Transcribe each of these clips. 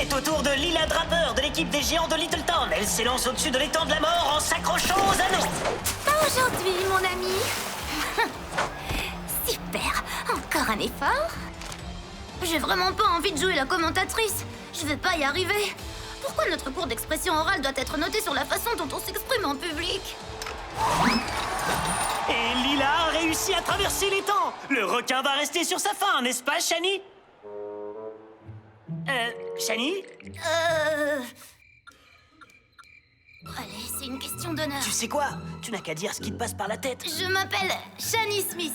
C'est au tour de Lila Draper de l'équipe des géants de Littleton. Elle s'élance au-dessus de l'étang de la mort en s'accrochant aux anneaux. Pas aujourd'hui, mon ami. Super. Encore un effort. J'ai vraiment pas envie de jouer la commentatrice. Je vais pas y arriver. Pourquoi notre cours d'expression orale doit être noté sur la façon dont on s'exprime en public? Et Lila a réussi à traverser l'étang. Le requin va rester sur sa faim, n'est-ce pas, Shani? Shani? Allez, c'est une question d'honneur. Tu sais quoi? Tu n'as qu'à dire ce qui te passe par la tête. Je m'appelle Shani Smith.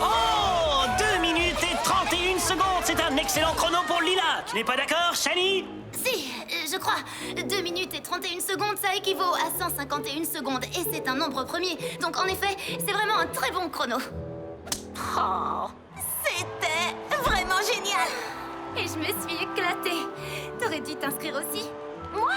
Oh, 2 minutes et 31 secondes. C'est un excellent chrono pour Lila. Tu n'es pas d'accord, Shani? Si, je crois. 2 minutes et 31 secondes, ça équivaut à 151 secondes. Et c'est un nombre premier. Donc en effet, c'est vraiment un très bon chrono. Oh, c'était vraiment génial. Et je me suis éclatée. T'aurais dû t'inscrire aussi. Moi?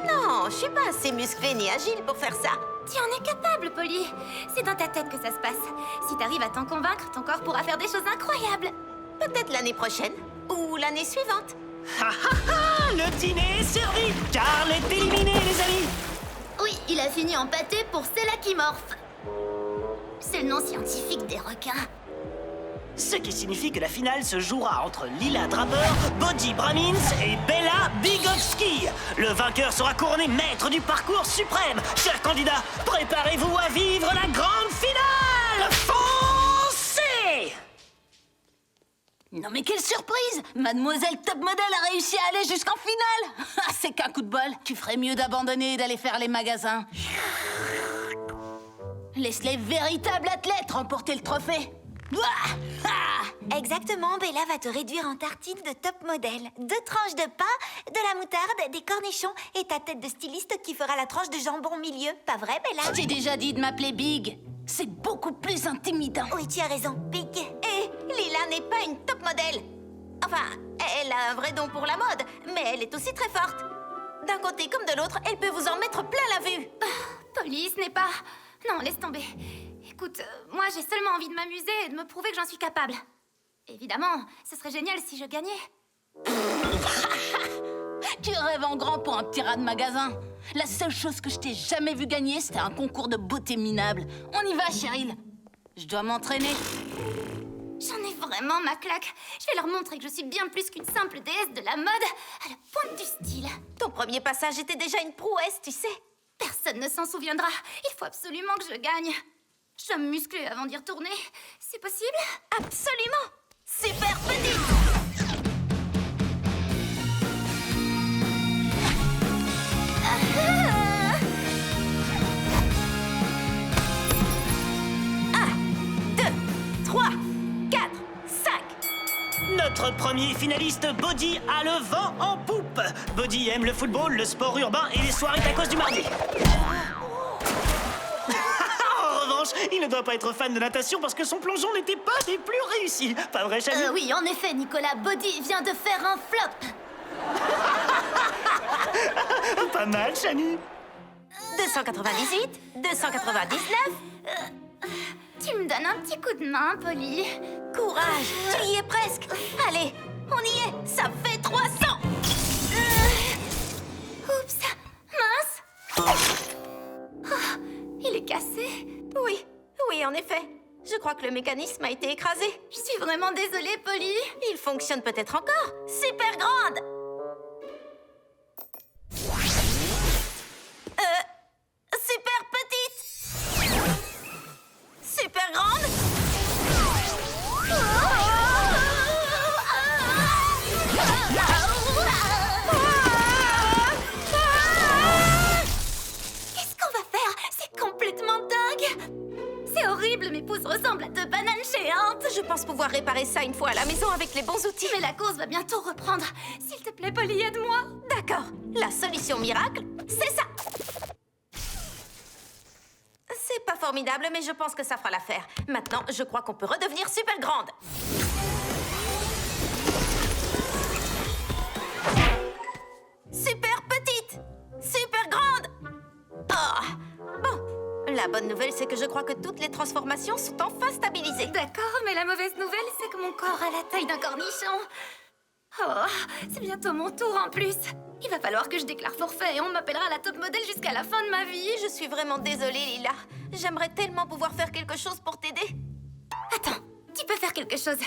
Non, je suis pas assez musclée ni agile pour faire ça. Tu en es capable, Polly. C'est dans ta tête que ça se passe. Si t'arrives à t'en convaincre, ton corps pourra faire des choses incroyables. Peut-être l'année prochaine ou l'année suivante. Ha ha ha! Le dîner est servi. Carl est éliminé, les amis. Oui, il a fini en pâté pour Sélachimorphe. C'est le nom scientifique des requins. Ce qui signifie que la finale se jouera entre Lila Draper, Bodhi Bramins et Bella Bigovski. Le vainqueur sera couronné maître du parcours suprême. Chers candidats, préparez-vous à vivre la grande finale. Foncez! Non mais quelle surprise! Mademoiselle Top Model a réussi à aller jusqu'en finale! Ah, c'est qu'un coup de bol! Tu ferais mieux d'abandonner et d'aller faire les magasins. Laisse les véritables athlètes remporter le trophée! Ouah! Ah! Exactement, Bella va te réduire en tartines de top modèle. 2 tranches de pain, de la moutarde, des cornichons et ta tête de styliste qui fera la tranche de jambon au milieu. Pas vrai, Bella? Je t'ai déjà dit de m'appeler Big. C'est beaucoup plus intimidant. Oui, tu as raison, Big. Et Lila n'est pas une top modèle. Enfin, elle a un vrai don pour la mode, mais elle est aussi très forte. D'un côté comme de l'autre, elle peut vous en mettre plein la vue. Polly, ce n'est pas... Non, laisse tomber. Écoute, moi j'ai seulement envie de m'amuser et de me prouver que j'en suis capable. Évidemment, ce serait génial si je gagnais. Tu rêves en grand pour un petit rat de magasin. La seule chose que je t'ai jamais vu gagner, c'était un concours de beauté minable. On y va, Cheryl. Je dois m'entraîner. J'en ai vraiment ma claque. Je vais leur montrer que je suis bien plus qu'une simple déesse de la mode à la pointe du style. Ton premier passage était déjà une prouesse, tu sais. Personne ne s'en souviendra. Il faut absolument que je gagne. Je dois me muscler avant d'y retourner. C'est possible? Absolument. Super petite. Notre premier finaliste, Bodhi, a le vent en poupe. Bodhi aime le football, le sport urbain et les soirées tacos du mardi. En revanche, il ne doit pas être fan de natation parce que son plongeon n'était pas des plus réussis. Pas vrai, Shani? Oui, en effet, Nicolas, Bodhi vient de faire un flop. Pas mal, Shani. 298, 299. Tu me donnes un petit coup de main, Polly. Courage, tu y es presque. Allez, on y est, ça fait 300. Oups, mince. Oh, il est cassé. Oui, en effet. Je crois que le mécanisme a été écrasé. Je suis vraiment désolée, Polly. Il fonctionne peut-être encore. Super grande. Super petite. Super grande. Qu'est-ce qu'on va faire? C'est complètement dingue. C'est horrible, mes pouces ressemblent à 2 bananes géantes. Je pense pouvoir réparer ça une fois à la maison avec les bons outils. Mais la course va bientôt reprendre. S'il te plaît, Polly, aide-moi. D'accord. La solution miracle, c'est ça. C'est pas formidable, mais je pense que ça fera l'affaire. Maintenant, je crois qu'on peut redevenir super grande. Super petite. Super grande. Oh. Bon, la bonne nouvelle, c'est que je crois que toutes les transformations sont enfin stabilisées. D'accord, mais la mauvaise nouvelle, c'est que mon corps a la taille d'un cornichon. Oh, c'est bientôt mon tour en plus. Il va falloir que je déclare forfait et on m'appellera la top modèle jusqu'à la fin de ma vie. Je suis vraiment désolée, Lila. J'aimerais tellement pouvoir faire quelque chose pour t'aider. Attends, tu peux faire quelque chose.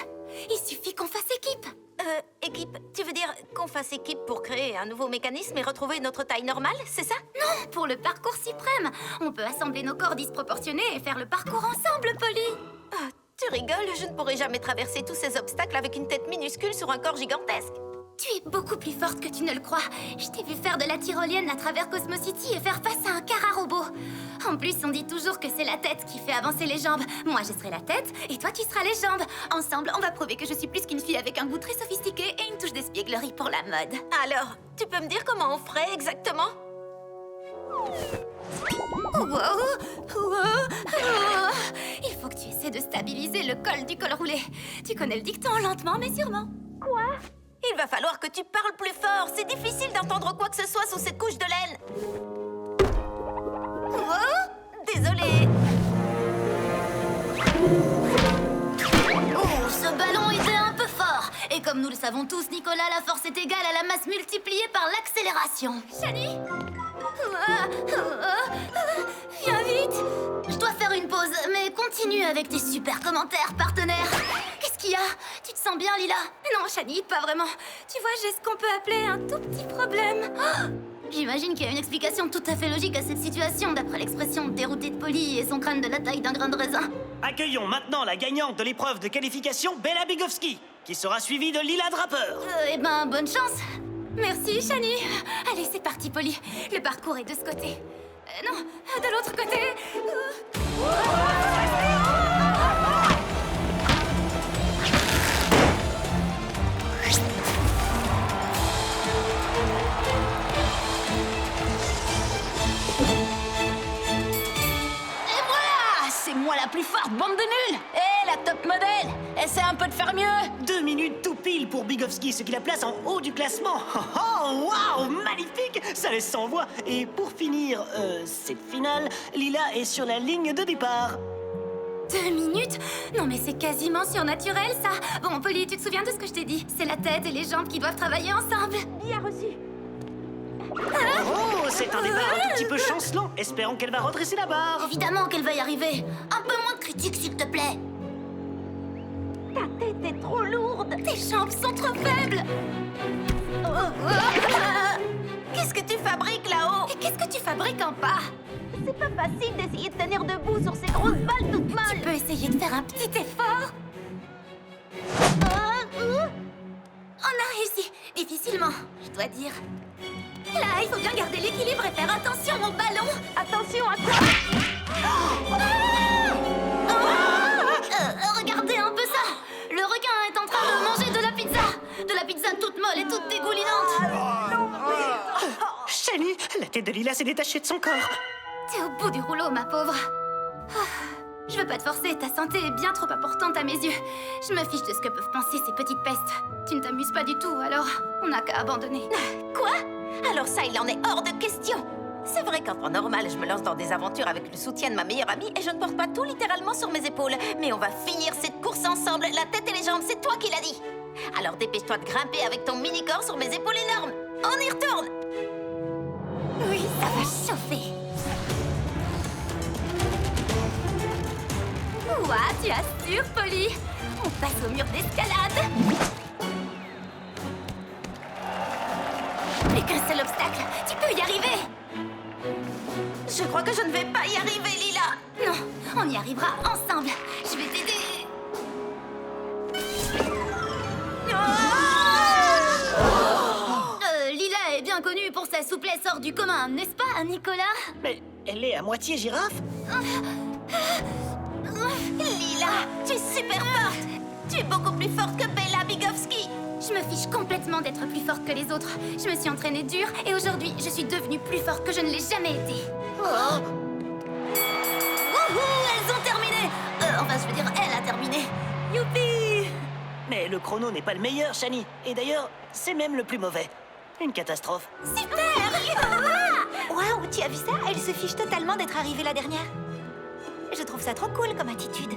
Il suffit qu'on fasse équipe. Équipe, tu veux dire qu'on fasse équipe pour créer un nouveau mécanisme et retrouver notre taille normale, c'est ça? Non, pour le parcours suprême. On peut assembler nos corps disproportionnés et faire le parcours ensemble, Polly. Ah, tu rigoles, je ne pourrai jamais traverser tous ces obstacles avec une tête minuscule sur un corps gigantesque. Tu es beaucoup plus forte que tu ne le crois. Je t'ai vu faire de la tyrolienne à travers Cosmo City et faire face à un car à robot. En plus, on dit toujours que c'est la tête qui fait avancer les jambes. Moi, je serai la tête et toi, tu seras les jambes. Ensemble, on va prouver que je suis plus qu'une fille avec un goût très sophistiqué et une touche d'espièglerie pour la mode. Alors, tu peux me dire comment on ferait exactement? Il faut que tu essaies de stabiliser le col du col roulé. Tu connais le dicton, lentement mais sûrement. Quoi? Il va falloir que tu parles plus fort. C'est difficile d'entendre quoi que ce soit sous cette couche de laine. Désolée. Oh, ce ballon était un peu fort. Et comme nous le savons tous, Nicolas, la force est égale à la masse multipliée par l'accélération. Shani? Viens vite. Je dois faire une pause, mais continue avec tes super commentaires, partenaire. Qu'est-ce qu'il y a? Tu te sens bien, Lila? Non, Shani, pas vraiment. Tu vois, j'ai ce qu'on peut appeler un tout petit problème. Oh, j'imagine qu'il y a une explication tout à fait logique à cette situation, d'après l'expression déroutée de Polly et son crâne de la taille d'un grain de raisin. Accueillons maintenant la gagnante de l'épreuve de qualification, Bella Bigowski, qui sera suivie de Lila Draper. Eh ben, bonne chance. Merci, Shani. Allez, c'est parti, Polly. Le parcours est de ce côté. Non, de l'autre côté. C'est moi la plus forte, bande de nuls! Hé, la top modèle! Essaie un peu de faire mieux! 2 minutes tout pile pour Bigowski, ce qui la place en haut du classement. Oh, waouh, magnifique! Ça laisse sans voix. Et pour finir cette finale, Lila est sur la ligne de départ. 2 minutes? Non mais c'est quasiment surnaturel, ça. Bon, Polly, tu te souviens de ce que je t'ai dit? C'est la tête et les jambes qui doivent travailler ensemble. Bien reçu. Oh, c'est un départ un tout petit peu chancelant. Espérons qu'elle va redresser la barre. Évidemment qu'elle va y arriver. Un peu moins de critique, s'il te plaît. Ta tête est trop lourde. Tes jambes sont trop faibles. Qu'est-ce que tu fabriques là-haut? Et qu'est-ce que tu fabriques en bas? C'est pas facile d'essayer de tenir debout sur ces grosses balles toutes Tu molles. peux essayer de faire un petit effort? On a réussi, difficilement, je dois dire. Là, il faut bien garder l'équilibre et faire attention au ballon. Attention à quoi? Regardez un peu ça. Le requin est en train de manger de la pizza. De la pizza toute molle et toute dégoulinante. Shani, la tête de Lila s'est détachée de son corps. T'es au bout du rouleau, ma pauvre. Je veux pas te forcer, ta santé est bien trop importante à mes yeux. Je me fiche de ce que peuvent penser ces petites pestes. Tu ne t'amuses pas du tout, alors on n'a qu'à abandonner. Quoi? Alors ça, il en est hors de question. C'est vrai qu'en temps normal, je me lance dans des aventures avec le soutien de ma meilleure amie et je ne porte pas tout littéralement sur mes épaules. Mais on va finir cette course ensemble, la tête et les jambes, c'est toi qui l'as dit. Alors dépêche-toi de grimper avec ton mini-corps sur mes épaules énormes. On y retourne. Oui, ça va chauffer. Ouah, tu assures, Polly. On passe au mur d'escalade. Plus qu'un seul obstacle, tu peux y arriver. Je crois que je ne vais pas y arriver, Lila. Non, on y arrivera ensemble. Je vais t'aider. Lila est bien connue pour sa souplesse hors du commun, n'est-ce pas, Nicolas? Mais elle est à moitié girafe. Lila, tu es super forte. Tu es beaucoup plus forte que Bella Bigowski. Je me fiche complètement d'être plus forte que les autres. Je me suis entraînée dur et aujourd'hui, je suis devenue plus forte que je ne l'ai jamais été. Oh. Wouhou, elles ont terminé. Enfin, je veux dire, elle a terminé. Youpi! Mais le chrono n'est pas le meilleur, Shani. Et d'ailleurs, c'est même le plus mauvais. Une catastrophe. Super! Waouh, tu as vu ça? Elle se fiche totalement d'être arrivée la dernière. Je trouve ça trop cool comme attitude.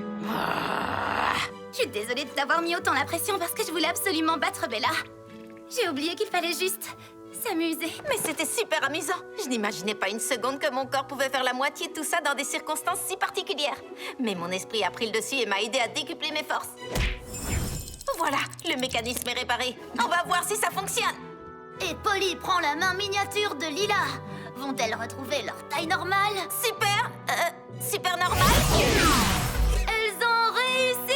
Je suis désolée de t'avoir mis autant la pression parce que je voulais absolument battre Bella. J'ai oublié qu'il fallait juste s'amuser. Mais c'était super amusant. Je n'imaginais pas une seconde que mon corps pouvait faire la moitié de tout ça dans des circonstances si particulières. Mais mon esprit a pris le dessus et m'a aidé à décupler mes forces. Voilà, le mécanisme est réparé. On va voir si ça fonctionne. Et Polly prend la main miniature de Lila. Vont-elles retrouver leur taille normale? Super normal. Elles ont réussi!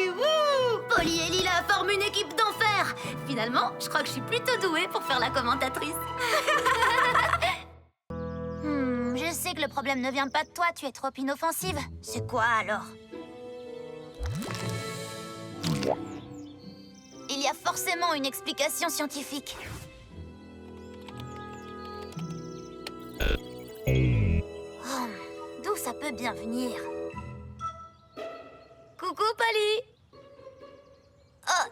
Wouh! Polly et Lila forment une équipe d'enfer. Finalement, je crois que je suis plutôt douée pour faire la commentatrice. Je sais que le problème ne vient pas de toi, tu es trop inoffensive. C'est quoi alors? Il y a forcément une explication scientifique. Oh, d'où ça peut bien venir? Coucou, Polly! Oh,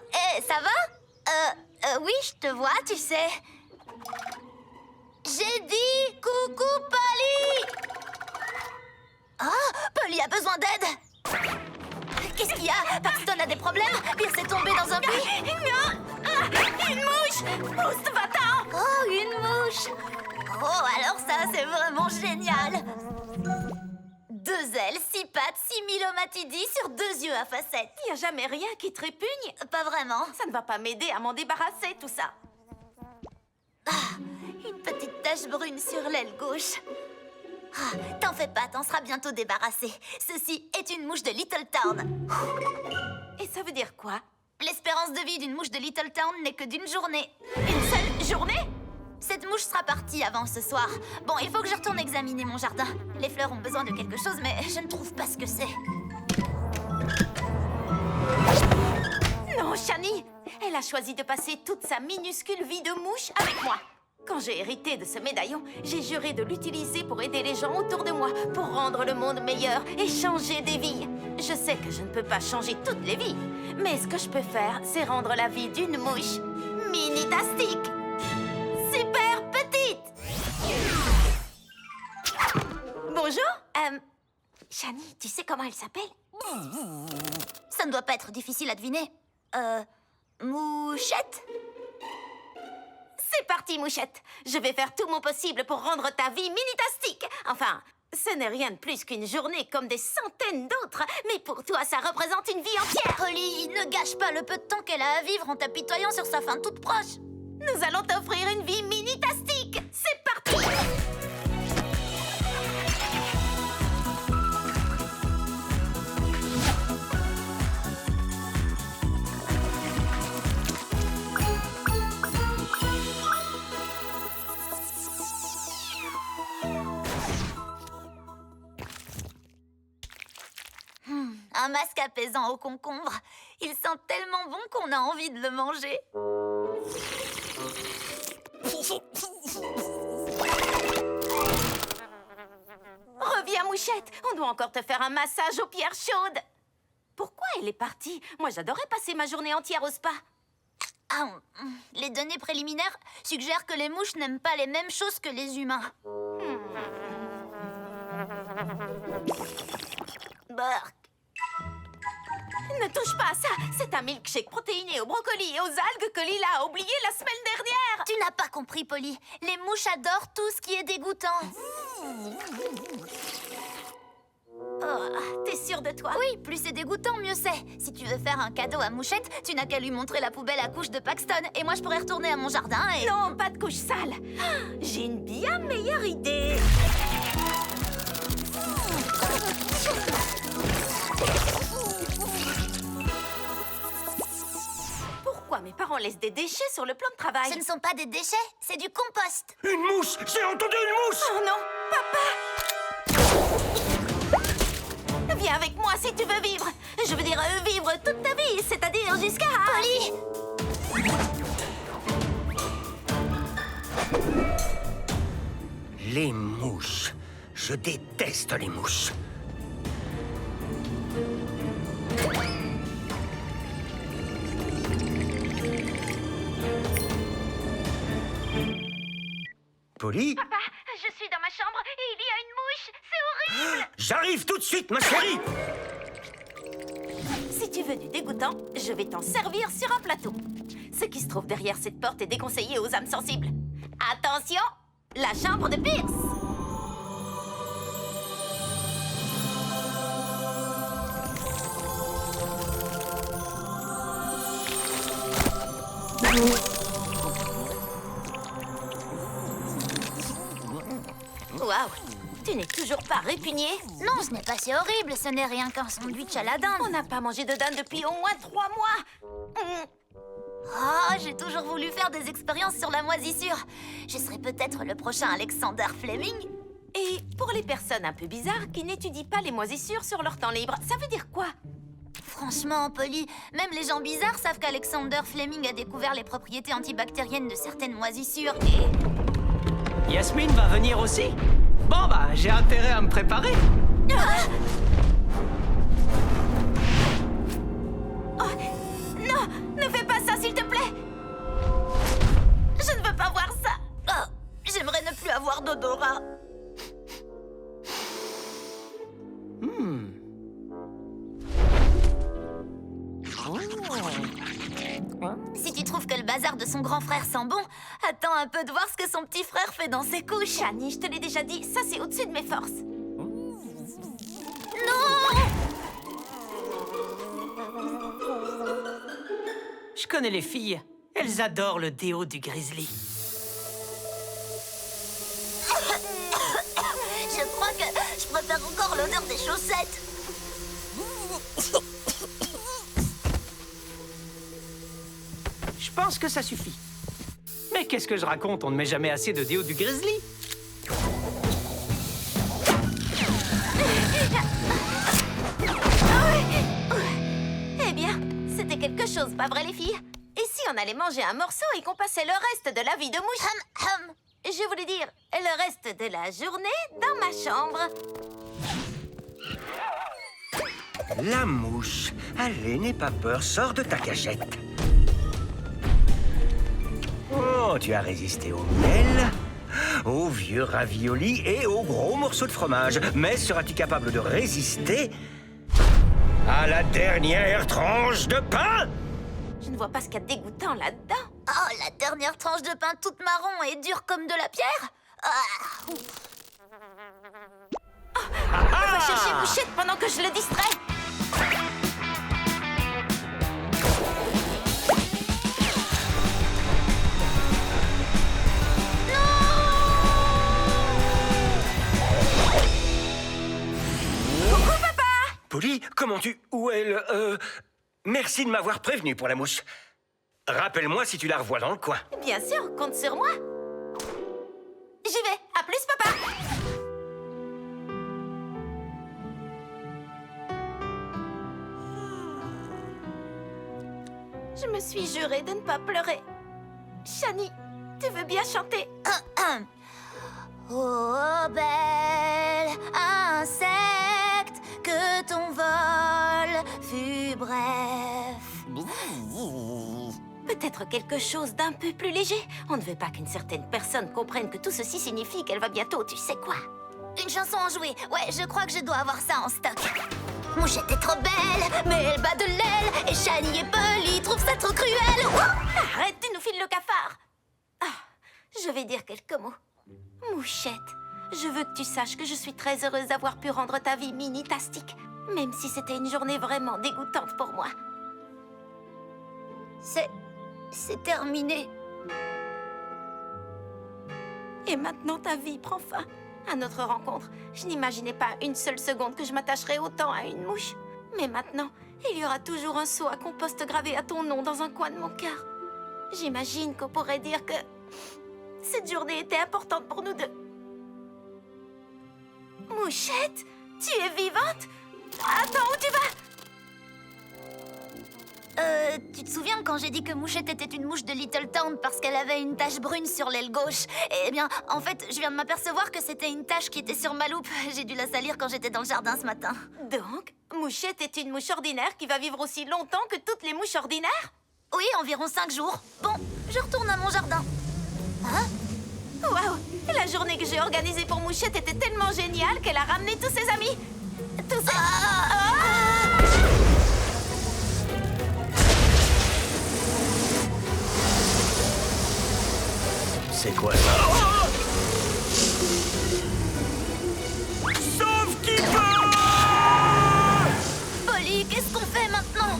ça va? Oui, je te vois, tu sais. J'ai dit coucou, Polly! Oh, Polly a besoin d'aide! Qu'est-ce qu'il y a? Paxton a des problèmes? Pierce est tombé dans un puits? Une mouche! Oust, va-t'en! Oh, une mouche! Oh, alors ça, c'est vraiment génial! 2 ailes, 6 pattes, 6000 omatidis sur 2 yeux à facettes. Y a jamais rien qui te répugne? Pas vraiment. Ça ne va pas m'aider à m'en débarrasser, tout ça. Une petite tache brune sur l'aile gauche. T'en fais pas, t'en seras bientôt débarrassé. Ceci est une mouche de Littletown. Et ça veut dire quoi? L'espérance de vie d'une mouche de Littletown n'est que d'une journée. Une seule journée? Cette mouche sera partie avant ce soir. Bon, il faut que je retourne examiner mon jardin. Les fleurs ont besoin de quelque chose, mais je ne trouve pas ce que c'est. Non, Shani! Elle a choisi de passer toute sa minuscule vie de mouche avec moi. Quand j'ai hérité de ce médaillon, j'ai juré de l'utiliser pour aider les gens autour de moi, pour rendre le monde meilleur et changer des vies. Je sais que je ne peux pas changer toutes les vies, mais ce que je peux faire, c'est rendre la vie d'une mouche mini-tastique. Super petite! Bonjour. Shani, tu sais comment elle s'appelle? Ça ne doit pas être difficile à deviner. Mouchette? C'est parti, Mouchette. Je vais faire tout mon possible pour rendre ta vie mini-tastique. Enfin, ce n'est rien de plus qu'une journée comme des centaines d'autres. Mais pour toi, ça représente une vie entière. Polly, ne gâche pas le peu de temps qu'elle a à vivre en t'apitoyant sur sa fin toute proche. Nous allons t'offrir une vie mini-tastique. C'est parti! Un masque apaisant au concombre. Il sent tellement bon qu'on a envie de le manger. Reviens, Mouchette. On doit encore te faire un massage aux pierres chaudes. Pourquoi elle est partie? Moi, j'adorais passer ma journée entière au spa. Les données préliminaires suggèrent que les mouches n'aiment pas les mêmes choses que les humains. Burk. Ne touche pas à ça. C'est un milkshake protéiné au brocoli et aux algues que Lila a oublié la semaine dernière. Tu n'as pas compris, Polly. Les mouches adorent tout ce qui est dégoûtant. Oh, t'es sûre de toi? Oui, plus c'est dégoûtant, mieux c'est. Si tu veux faire un cadeau à Mouchette, tu n'as qu'à lui montrer la poubelle à couches de Paxton. Et moi, je pourrais retourner à mon jardin et... Non, pas de couche sale. J'ai une bien meilleure idée. Pourquoi mes parents laissent des déchets sur le plan de travail? Ce ne sont pas des déchets, c'est du compost. Une mouche! J'ai entendu une mouche! Oh non, papa! Viens avec moi si tu veux vivre. Je veux dire vivre toute ta vie, c'est-à-dire jusqu'à... Polly! Les mouches. Je déteste les mouches. Polly? Papa, je suis dans ma chambre et il y a une mouche. C'est horrible. J'arrive tout de suite, ma chérie! Si tu tu veux du dégoûtant, je vais t'en servir sur un plateau. Ce qui se trouve derrière cette porte est déconseillé aux âmes sensibles. Attention, la chambre de Pierce. Waouh, tu n'es toujours pas répugné? Non, ce n'est pas si horrible, ce n'est rien qu'un sandwich à la dinde. On n'a pas mangé de dinde depuis au moins 3 mois. Oh, j'ai toujours voulu faire des expériences sur la moisissure. Je serai peut-être le prochain Alexander Fleming. Et pour les personnes un peu bizarres qui n'étudient pas les moisissures sur leur temps libre, ça veut dire quoi? Franchement, Polly, même les gens bizarres savent qu'Alexander Fleming a découvert les propriétés antibactériennes de certaines moisissures et... Yasmine va venir aussi? Bon bah, j'ai intérêt à me préparer. Oh, non, ne fais pas ça, s'il te plaît. Je ne veux pas voir ça. Oh, j'aimerais ne plus avoir d'odorat. Si tu trouves que le bazar de son grand frère sent bon, attends un peu de voir ce que son petit frère fait dans ses couches. Shani, je te l'ai déjà dit, ça c'est au-dessus de mes forces. Non! Je connais les filles. Elles adorent le déo du grizzly. Je crois que je préfère encore l'odeur des chaussettes. Je pense que ça suffit. Mais qu'est-ce que je raconte? On ne met jamais assez de déo du grizzly. Eh bien, c'était quelque chose, pas vrai les filles? Et si on allait manger un morceau et qu'on passait le reste de la vie de mouche? Je voulais dire, le reste de la journée dans ma chambre. La mouche. Allez, n'aie pas peur, sors de ta cachette. Oh, tu as résisté au miel, aux vieux raviolis et aux gros morceaux de fromage. Mais seras-tu capable de résister à la dernière tranche de pain? Je ne vois pas ce qu'il y a de dégoûtant là-dedans. Oh, la dernière tranche de pain toute marron et dure comme de la pierre. On va chercher Mouchette pendant que je le distrais. Coucou, papa! Polly, comment tu... Où est le... Merci de m'avoir prévenu pour la mouche. Rappelle-moi si tu la revois dans le coin. Bien sûr, compte sur moi. J'y vais. À plus, papa. Je me suis juré de ne pas pleurer. Shani, tu veux bien chanter? Oh, bel insecte, que ton vol fut bref. Peut-être quelque chose d'un peu plus léger. On ne veut pas qu'une certaine personne comprenne que tout ceci signifie qu'elle va bientôt, tu sais quoi. Une chanson en jouer. Ouais, je crois que je dois avoir ça en stock. Mouchette est trop belle, mais elle bat de l'aile. Et Shani et Polly trouvent ça trop cruel. Arrête, tu nous files le cafard. Ah, je vais dire quelques mots. Mouchette, je veux que tu saches que je suis très heureuse d'avoir pu rendre ta vie mini-tastique, même si c'était une journée vraiment dégoûtante pour moi. C'est terminé. Et maintenant, ta vie prend fin. À notre rencontre, je n'imaginais pas une seule seconde que je m'attacherais autant à une mouche. Mais maintenant, il y aura toujours un seau à compost gravé à ton nom dans un coin de mon cœur. J'imagine qu'on pourrait dire que cette journée était importante pour nous deux. Mouchette, tu es vivante? Attends, où tu vas? Tu te souviens quand j'ai dit que Mouchette était une mouche de Little Town parce qu'elle avait une tache brune sur l'aile gauche? Eh bien, en fait, je viens de m'apercevoir que c'était une tache qui était sur ma loupe. J'ai dû la salir quand j'étais dans le jardin ce matin. Donc, Mouchette est une mouche ordinaire qui va vivre aussi longtemps que toutes les mouches ordinaires? Oui, environ 5 jours. Bon, je retourne à mon jardin. Hein? Waouh! La journée que j'ai organisée pour Mouchette était tellement géniale qu'elle a ramené tous ses amis. Tous ses... C'est quoi ça? Sauve qui peut! Polly, qu'est-ce qu'on fait maintenant?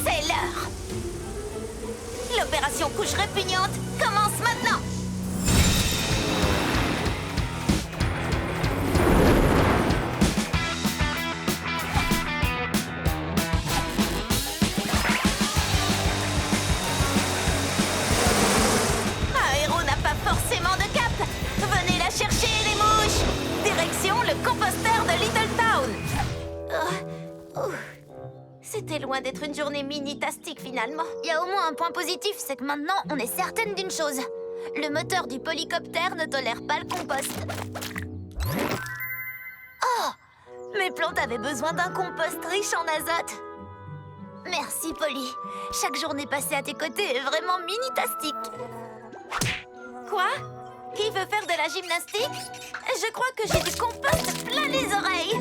C'est l'heure. L'opération couche répugnante commence maintenant. Un héros n'a pas forcément de cap. Venez la chercher, les mouches. Direction le composteur de Little Town. C'était loin d'être une journée mini-tastique finalement. Il y a au moins un point positif, c'est que maintenant, on est certaine d'une chose. Le moteur du polycoptère ne tolère pas le compost. Oh! Mes plantes avaient besoin d'un compost riche en azote. Merci, Polly. Chaque journée passée à tes côtés est vraiment mini-tastique. Quoi? Qui veut faire de la gymnastique? Je crois que j'ai du compost plein les oreilles.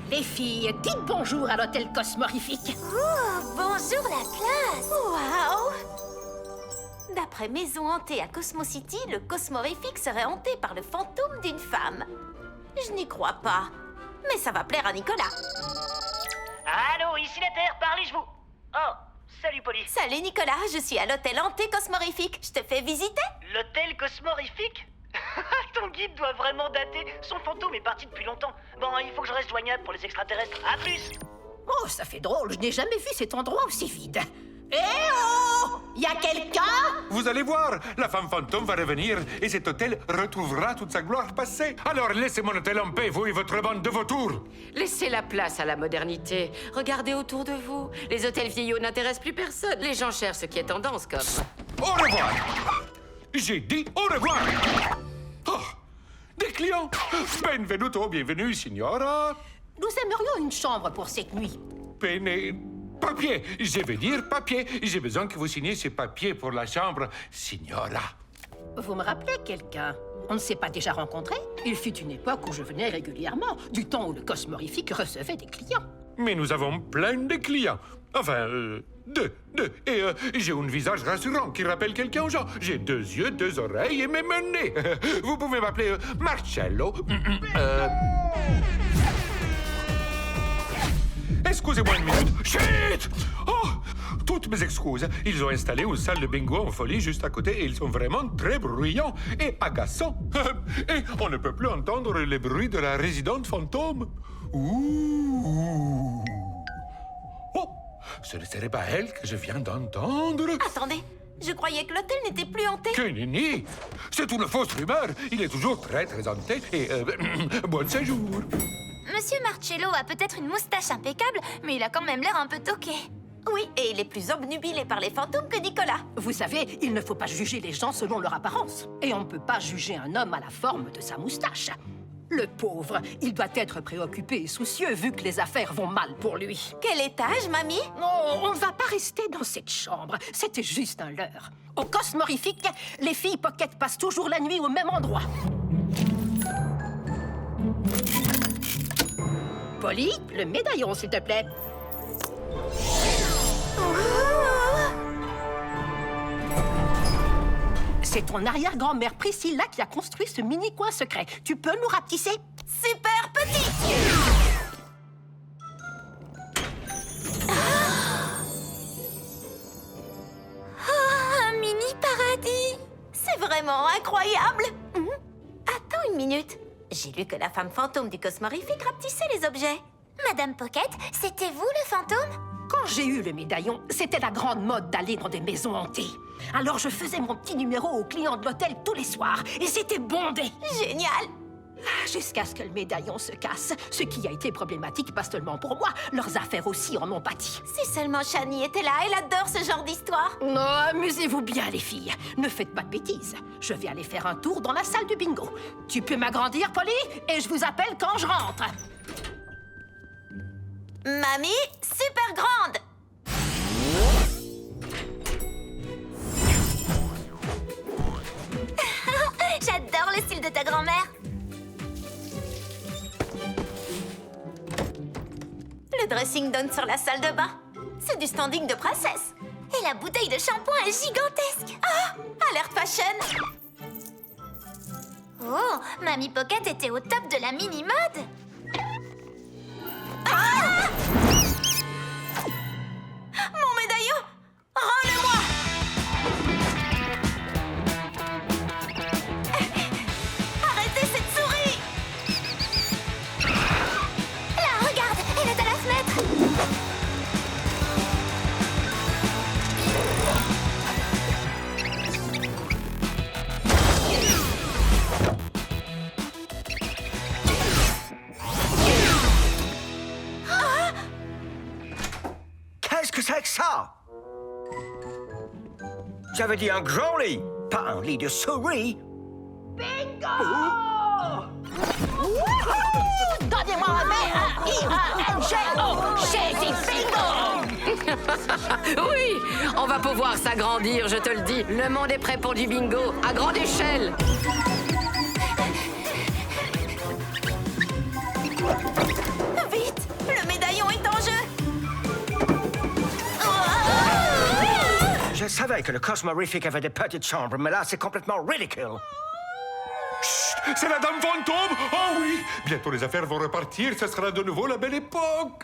Les filles, dites bonjour à l'hôtel Cosmorifique. Oh, bonjour la classe. Waouh! D'après Maison hantée à Cosmo City, le Cosmorifique serait hanté par le fantôme d'une femme. Je n'y crois pas. Mais ça va plaire à Nicolas. Allô, ici la Terre, parlez-vous. Oh, salut Polly. Salut Nicolas, je suis à l'hôtel hanté Cosmorifique. Je te fais visiter? L'hôtel Cosmorifique? Ton guide doit vraiment dater. Son fantôme est parti depuis longtemps. Bon, il faut que je reste joignable pour les extraterrestres. À plus. Oh, ça fait drôle, je n'ai jamais vu cet endroit aussi vide. Eh oh! Y a quelqu'un? Vous allez voir, la femme fantôme va revenir et cet hôtel retrouvera toute sa gloire passée. Alors laissez mon hôtel en paix, vous et votre bande de vautours. Laissez la place à la modernité. Regardez autour de vous. Les hôtels vieillots n'intéressent plus personne. Les gens cherchent ce qui est tendance, comme... Au revoir. J'ai dit au revoir. Oh, des clients. Benvenuto, bienvenue, signora. Nous aimerions une chambre pour cette nuit. Pene... Papier, je veux dire papier. J'ai besoin que vous signiez ces papiers pour la chambre, signora. Vous me rappelez quelqu'un? On ne s'est pas déjà rencontrés? Il fut une époque où je venais régulièrement, du temps où le Cosmorifique recevait des clients. Mais nous avons plein de clients. Enfin, deux. Et j'ai un visage rassurant qui rappelle quelqu'un aux gens. J'ai 2 yeux, 2 oreilles et même un nez. Vous pouvez m'appeler Marcello. Excusez-moi une minute. Chut! Oh! Toutes mes excuses. Ils ont installé une salle de bingo en folie juste à côté et ils sont vraiment très bruyants et agaçants. Et on ne peut plus entendre les bruits de la résidente fantôme. Ouh! Oh! Ce ne serait pas elle que je viens d'entendre? Attendez, je croyais que l'hôtel n'était plus hanté. Que nenni! C'est une fausse rumeur. Il est toujours très hanté et bon séjour. Monsieur Marcello a peut-être une moustache impeccable, mais il a quand même l'air un peu toqué. Oui, et il est plus obnubilé par les fantômes que Nicolas. Vous savez, il ne faut pas juger les gens selon leur apparence. Et on ne peut pas juger un homme à la forme de sa moustache. Le pauvre, il doit être préoccupé et soucieux vu que les affaires vont mal pour lui. Quel étage, mamie? Non, on ne va pas rester dans cette chambre. C'était juste un leurre. Au Cosmorifique, les filles Pocket passent toujours la nuit au même endroit. Polly, le médaillon, s'il te plaît. C'est ton arrière-grand-mère Priscilla qui a construit ce mini-coin secret. Tu peux nous rapetisser? Super petit! Un mini paradis. C'est vraiment incroyable! Attends une minute. J'ai lu que la femme fantôme du Cosmorifique rapetissait les objets. Madame Pocket, c'était vous le fantôme? Quand j'ai eu le médaillon, c'était la grande mode d'aller dans des maisons hantées. Alors je faisais mon petit numéro aux clients de l'hôtel tous les soirs, et c'était bondé. Génial! Jusqu'à ce que le médaillon se casse, ce qui a été problématique pas seulement pour moi, leurs affaires aussi en ont pâti. Si seulement Shani était là, elle adore ce genre d'histoire. Non, amusez-vous bien les filles, ne faites pas de bêtises. Je vais aller faire un tour dans la salle du bingo. Tu peux m'agrandir, Polly, et je vous appelle quand je rentre. Mamie, super grande! J'adore le style de ta grand-mère. Le dressing donne sur la salle de bain. C'est du standing de princesse. Et la bouteille de shampoing est gigantesque. Ah, alerte fashion. Oh, Mamie Pocket était au top de la mini-mode. Mon médaillon, rends-le-moi. Arrêtez cette souris. Là, regarde, elle est à la fenêtre. Qu'est-ce que c'est que ça? J'avais dit un grand lit, pas un lit de souris. Donnez-moi un B-A-I-A-N-G-O! J'ai dit bingo! Oui, on va pouvoir s'agrandir, je te le dis. Le monde est prêt pour du bingo, à grande échelle. Vite, le médaillon est en jeu. Je savais que le Cosmorific avait des petites chambres, mais là, c'est complètement ridicule. Chut, c'est la Dame Fantôme. Oh oui, bientôt les affaires vont repartir. Ce sera de nouveau la belle époque.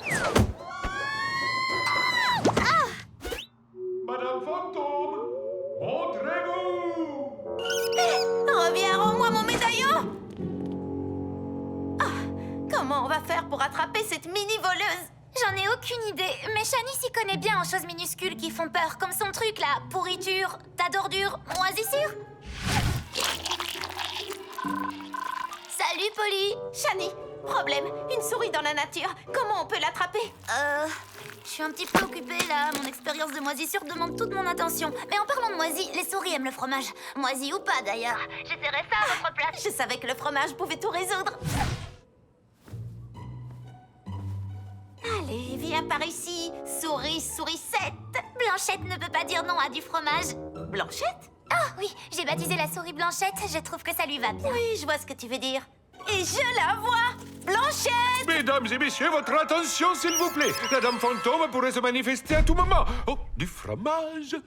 Madame Fantôme, montrez-vous. Reviens, rends-moi mon médaillon. Comment on va faire pour attraper cette mini-voleuse? J'en ai aucune idée, mais Shani s'y connaît bien en choses minuscules qui font peur, comme son truc là, pourriture, tas d'ordures, moisissure. Salut, Polly. Shani, problème, une souris dans la nature. Comment on peut l'attraper? Je suis un petit peu occupée là, mon expérience de moisissure demande toute mon attention. Mais en parlant de moisi, les souris aiment le fromage. Moisi ou pas d'ailleurs. J'essaierai ça à votre place. Je savais que le fromage pouvait tout résoudre. Allez, viens par ici, sourisette. Blanchette ne peut pas dire non à du fromage. Blanchette? Ah oui, j'ai baptisé la souris Blanchette, je trouve que ça lui va bien. Oui, je vois ce que tu veux dire. Et je la vois! Blanchette! Mesdames et messieurs, votre attention, s'il vous plaît. La Dame Fantôme pourrait se manifester à tout moment. Oh, du fromage.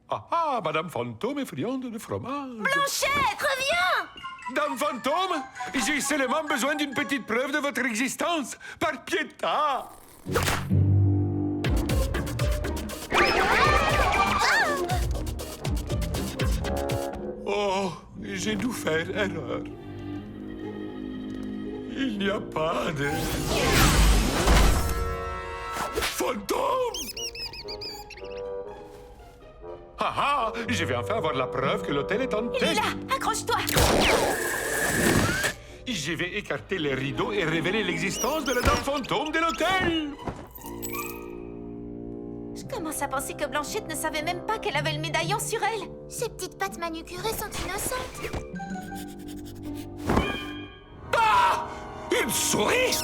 Ah, Madame Fantôme est friande de fromage. Blanchette, reviens! Dame Fantôme, j'ai seulement besoin d'une petite preuve de votre existence. Par piété. Oh, j'ai dû faire erreur. Il n'y a pas de... fantôme! Je vais enfin avoir la preuve que l'hôtel est hanté. Il est là, accroche-toi! Je vais écarter les rideaux et révéler l'existence de la Dame Fantôme de l'hôtel. Je commence à penser que Blanchette ne savait même pas qu'elle avait le médaillon sur elle. Ses petites pattes manucurées sont innocentes. Ah! Une souris?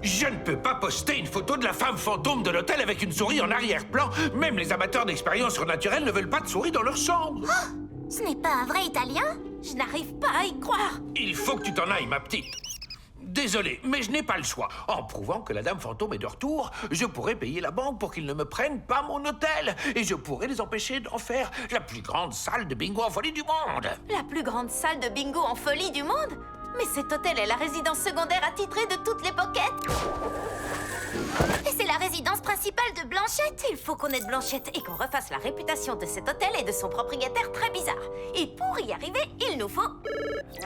Je ne peux pas poster une photo de la femme fantôme de l'hôtel avec une souris en arrière-plan. Même les amateurs d'expériences surnaturelles ne veulent pas de souris dans leur chambre. Oh, ce n'est pas un vrai Italien? Je n'arrive pas à y croire. Il faut que tu t'en ailles, ma petite. Désolé, mais je n'ai pas le choix. En prouvant que la Dame Fantôme est de retour, je pourrais payer la banque pour qu'ils ne me prennent pas mon hôtel. Et je pourrais les empêcher d'en faire la plus grande salle de bingo en folie du monde. La plus grande salle de bingo en folie du monde? Mais cet hôtel est la résidence secondaire attitrée de toutes les pockets. Et c'est la résidence principale de Blanchette. Il faut qu'on aide Blanchette et qu'on refasse la réputation de cet hôtel et de son propriétaire très bizarre. Et pour y arriver, il nous faut...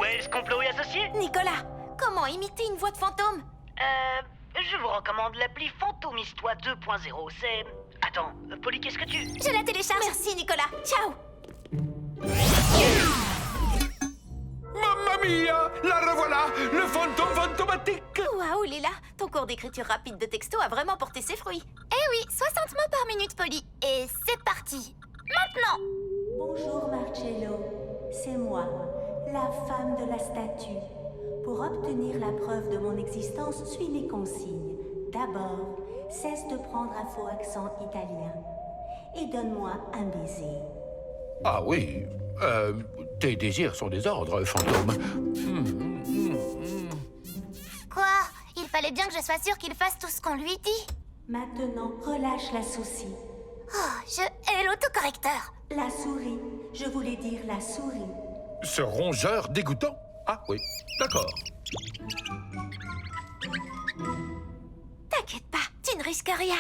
Wells Complot et Associés? Nicolas, comment imiter une voix de fantôme? Je vous recommande l'appli Fantôme Histoire 2.0. C'est... Attends, Polly, qu'est-ce que tu... Je la télécharge. Merci Nicolas, ciao. Mamma mia! La revoilà! Le fantôme fantomatique! Waouh Lila, ton cours d'écriture rapide de texto a vraiment porté ses fruits. Eh oui, 60 mots par minute, Polly. Et c'est parti. Maintenant. Bonjour Marcello, c'est moi, la femme de la statue. Pour obtenir la preuve de mon existence, suis mes consignes. D'abord, cesse de prendre un faux accent italien. Et donne-moi un baiser. Ah oui, tes désirs sont des ordres, fantôme. Quoi? Il fallait bien que je sois sûre qu'il fasse tout ce qu'on lui dit. Maintenant, relâche la soucis. Oh, je hais l'autocorrecteur. La souris. Je voulais dire la souris. Ce rongeur dégoûtant? Ah oui, d'accord. T'inquiète pas, tu ne risques rien.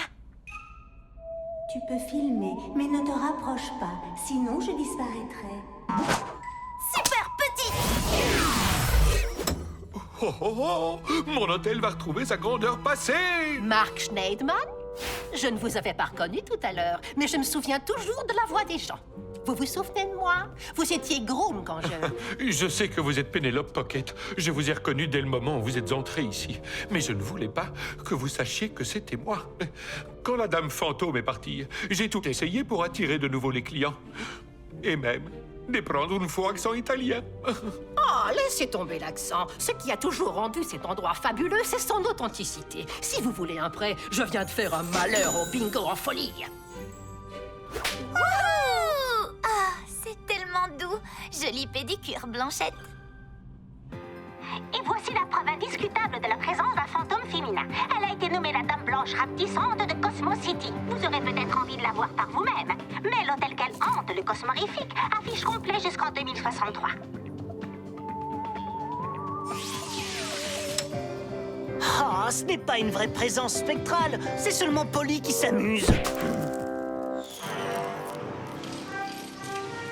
Tu peux filmer, mais ne te rapproche pas, sinon je disparaîtrai. Super petit. Oh, oh, oh! Mon hôtel va retrouver sa grandeur passée! Mark Schneidman? Je ne vous avais pas reconnu tout à l'heure, mais je me souviens toujours de la voix des gens. Vous vous souvenez de moi? Vous étiez groom quand je... Je sais que vous êtes Penelope Pocket. Je vous ai reconnu dès le moment où vous êtes entré ici. Mais je ne voulais pas que vous sachiez que c'était moi. Quand la dame fantôme est partie, j'ai tout essayé pour attirer de nouveau les clients. Et même de prendre une fois accent italien. Oh, laissez tomber l'accent. Ce qui a toujours rendu cet endroit fabuleux, c'est son authenticité. Si vous voulez un prêt, je viens de faire un malheur au bingo en folie. Wouhou! Ah, c'est tellement doux. Jolie pédicure, Blanchette. Et voici la preuve indiscutable de la présence d'un fantôme féminin. Elle a été nommée la Dame Blanche rapetissante de Cosmo City. Vous aurez peut-être envie de la voir par vous-même. Mais l'hôtel qu'elle hante, le Cosmorifique, affiche complet jusqu'en 2063. Ah, ce n'est pas une vraie présence spectrale, c'est seulement Polly qui s'amuse.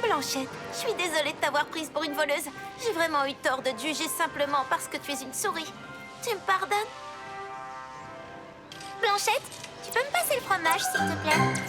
Blanchette, je suis désolée de t'avoir prise pour une voleuse. J'ai vraiment eu tort de te juger simplement parce que tu es une souris. Tu me pardonnes? Blanchette, tu peux me passer le fromage, s'il te plaît?